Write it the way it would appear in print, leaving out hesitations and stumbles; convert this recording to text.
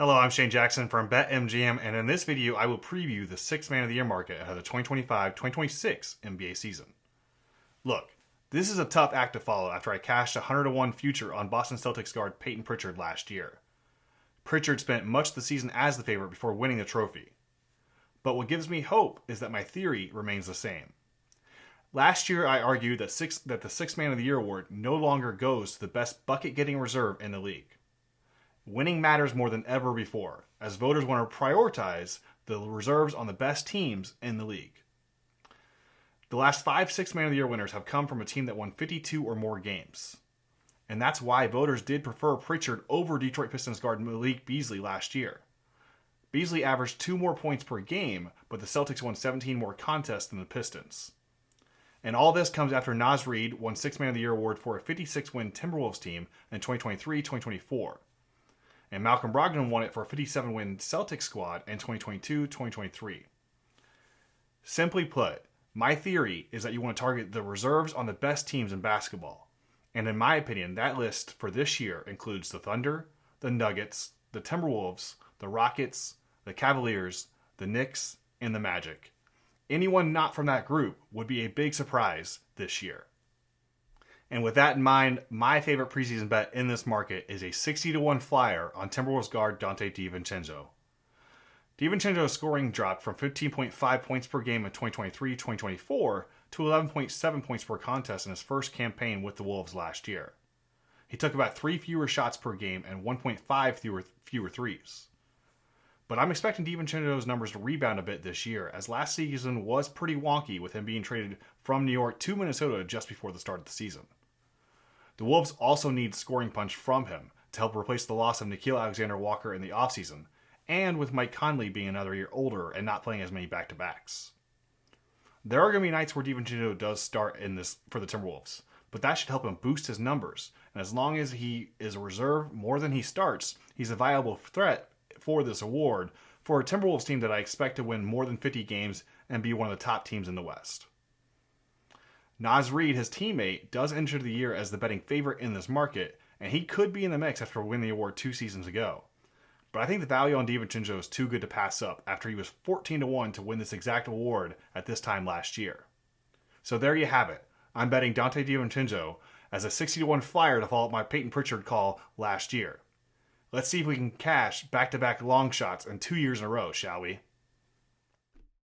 Hello, I'm Shane Jackson from BetMGM, and in this video, I will preview the Sixth Man of the Year market ahead of the 2025-2026 NBA season. Look, this is a tough act to follow after I cashed a 100-1 future on Boston Celtics guard Payton Pritchard last year. Pritchard spent much of the season as the favorite before winning the trophy. But what gives me hope is that my theory remains the same. Last year, I argued that the Sixth Man of the Year award no longer goes to the best bucket-getting reserve in the league. Winning matters more than ever before, as voters want to prioritize the reserves on the best teams in the league. The last 5 Sixth Man of the Year winners have come from a team that won 52 or more games. And that's why voters did prefer Pritchard over Detroit Pistons guard Malik Beasley last year. Beasley averaged 2 more points per game, but the Celtics won 17 more contests than the Pistons. And all this comes after Naz Reid won Sixth Man of the Year award for a 56-win Timberwolves team in 2023-2024. And Malcolm Brogdon won it for a 57-win Celtics squad in 2022-2023. Simply put, my theory is that you want to target the reserves on the best teams in basketball. And in my opinion, that list for this year includes the Thunder, the Nuggets, the Timberwolves, the Rockets, the Cavaliers, the Knicks, and the Magic. Anyone not from that group would be a big surprise this year. And with that in mind, my favorite preseason bet in this market is a 60-1 flyer on Timberwolves guard Donte DiVincenzo. DiVincenzo's scoring dropped from 15.5 points per game in 2023-2024 to 11.7 points per contest in his first campaign with the Wolves last year. He took about 3 fewer shots per game and 1.5 fewer threes. But I'm expecting DiVincenzo's numbers to rebound a bit this year, as last season was pretty wonky with him being traded from New York to Minnesota just before the start of the season. The Wolves also need scoring punch from him to help replace the loss of Nickeil Alexander-Walker in the offseason, and with Mike Conley being another year older and not playing as many back-to-backs. There are going to be nights where DiVincenzo does start in this for the Timberwolves, but that should help him boost his numbers, and as long as he is a reserve more than he starts, he's a viable threat for this award for a Timberwolves team that I expect to win more than 50 games and be one of the top teams in the West. Naz Reid, his teammate, does enter the year as the betting favorite in this market, and he could be in the mix after winning the award 2 seasons ago. But I think the value on DiVincenzo is too good to pass up after he was 14-1 to win this exact award at this time last year. So there you have it. I'm betting Donte DiVincenzo as a 60-1 flyer to follow up my Payton Pritchard call last year. Let's see if we can cash back-to-back long shots in 2 years in a row, shall we?